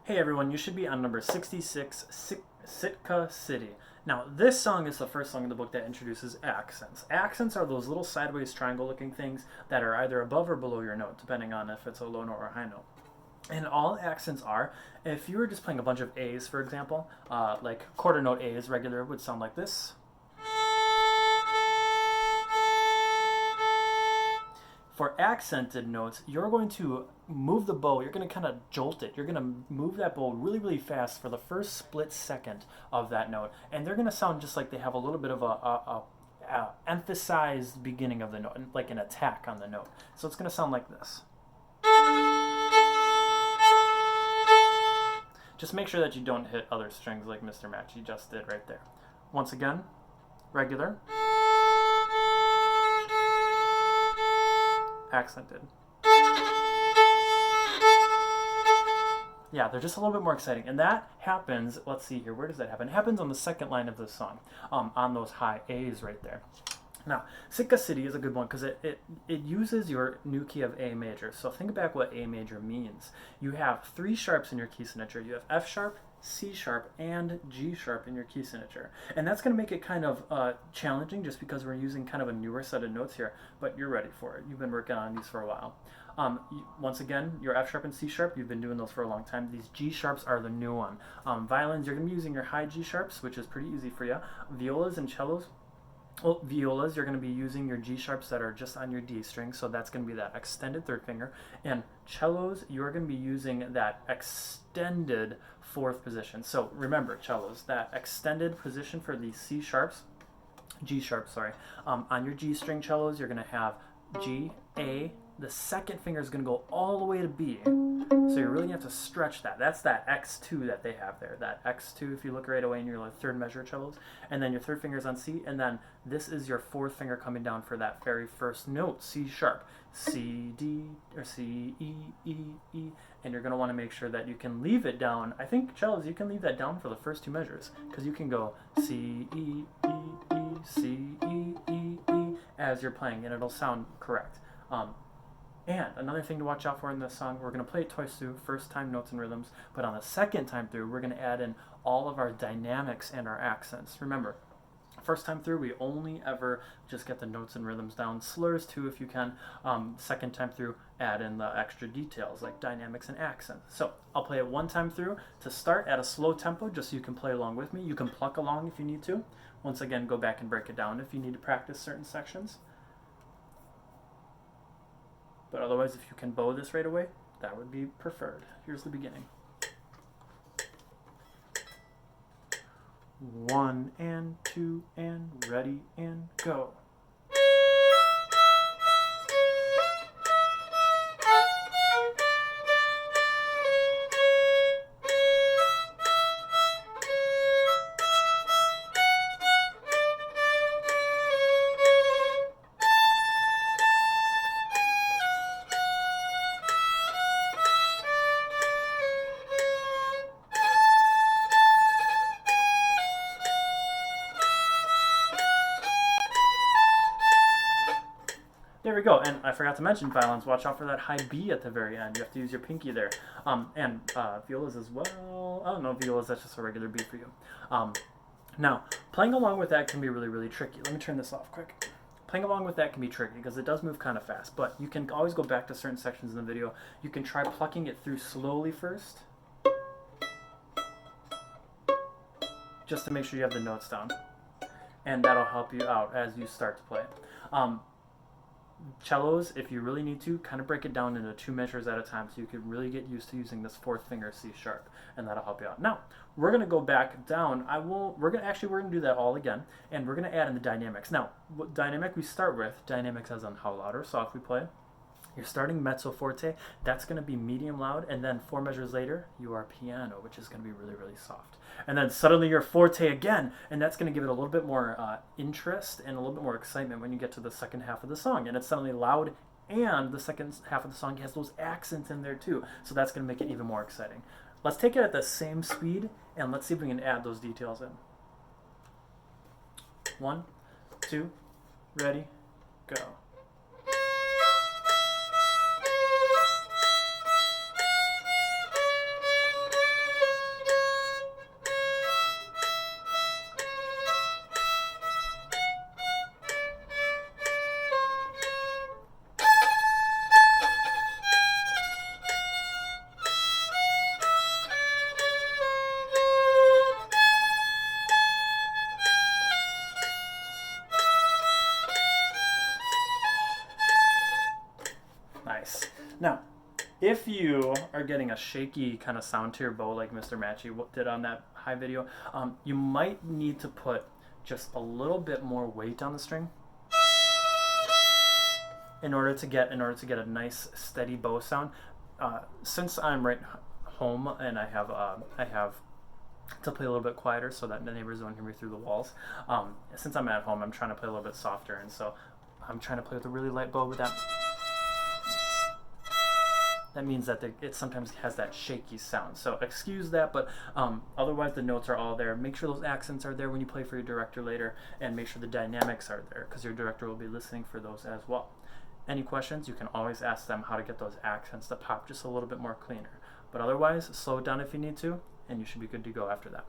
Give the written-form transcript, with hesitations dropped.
Hey everyone, you should be on number 66, Sitka City. Now, this song is the first song in the book that introduces accents. Accents are those little sideways triangle looking things that are either above or below your note, depending on if it's a low note or a high note. And all accents are, if you were just playing a bunch of A's, for example, like quarter note A's regular would sound like this. For accented notes, you're going to move the bow, you're going to kind of jolt it. You're going to move that bow really, really fast for the first split second of that note. And they're going to sound just like they have a little bit of a emphasized beginning of the note, like an attack on the note. So it's going to sound like this. Just make sure that you don't hit other strings like Mr. Match you just did right there. Once again, regular. Accented. Yeah, they're just a little bit more exciting. And that happens, let's see here, where does that happen? It happens on the second line of the song, on those high A's right there. Now, Sitka City is a good one because it uses your new key of A major. So think back what A major means. You have three sharps in your key signature. You have F sharp, C sharp, and G sharp in your key signature. And that's going to make it kind of challenging just because we're using kind of a newer set of notes here, but you're ready for it. You've been working on these for a while. Once again, your F sharp and C sharp, you've been doing those for a long time. These G sharps are the new one. Violins, you're going to be using your high G sharps, which is pretty easy for you. Violas and cellos, violas, you're going to be using your G sharps that are just on your D string, so that's going to be that extended third finger. And cellos, you're going to be using that extended fourth position. So remember, cellos, that extended position for these C sharps, G sharps, sorry. On your G string cellos, you're going to have G, A, the second finger is going to go all the way to B. So you're really going to have to stretch that. That's that X2 that they have there. That X2, if you look right away in your third measure cellos. And then your third finger is on C. And then this is your fourth finger coming down for that very first note, C sharp. C, D, or C, E, E, E. And you're going to want to make sure that you can leave it down. I think cellos, you can leave that down for the first two measures. Because you can go C, E, E, E, C, E, E, E as you're playing. And it'll sound correct. And another thing to watch out for in this song, we're going to play it twice through, first time notes and rhythms, but on the second time through, we're going to add in all of our dynamics and our accents. Remember, first time through, we only ever just get the notes and rhythms down, slurs too if you can. Second time through, add in the extra details like dynamics and accents. So I'll play it one time through to start at a slow tempo just so you can play along with me. You can pluck along if you need to. Once again, go back and break it down if you need to practice certain sections. But otherwise, if you can bow this right away, that would be preferred. Here's the beginning. 1 and 2 and ready and go. There we go. And I forgot to mention violins. Watch out for that high B at the very end. You have to use your pinky there. And violas as well. I don't know, violas, that's just a regular B for you. Now, playing along with that can be really, really tricky. Let me turn this off quick. Playing along with that can be tricky because it does move kind of fast. But you can always go back to certain sections in the video. You can try plucking it through slowly first, just to make sure you have the notes down. And that'll help you out as you start to play. Cellos, if you really need to, kind of break it down into two measures at a time so you can really get used to using this fourth finger C sharp, and that'll help you out. Now, we're going to go back down. We're going to do that all again, and we're going to add in the dynamics. Now, what dynamic we start with, dynamics as on how loud or soft we play. You're starting mezzo forte, that's going to be medium loud, and then 4 measures later, you are piano, which is going to be really, really soft. And then suddenly you're forte again, and that's going to give it a little bit more interest and a little bit more excitement when you get to the second half of the song. And it's suddenly loud, and the second half of the song has those accents in there too, so that's going to make it even more exciting. Let's take it at the same speed, and let's see if we can add those details in. 1, 2, ready, go. Now, if you are getting a shaky kind of sound to your bow like Mr. Matchy did on that high video, you might need to put just a little bit more weight on the string in order to get a nice steady bow sound. Since I'm right home and I have to play a little bit quieter so that the neighbors don't hear me through the walls. Since I'm at home, I'm trying to play a little bit softer, and so I'm trying to play with a really light bow with that. That means that it sometimes has that shaky sound. So excuse that, but otherwise the notes are all there. Make sure those accents are there when you play for your director later, and make sure the dynamics are there, because your director will be listening for those as well. Any questions, you can always ask them how to get those accents to pop just a little bit more cleaner. But otherwise, slow it down if you need to, and you should be good to go after that.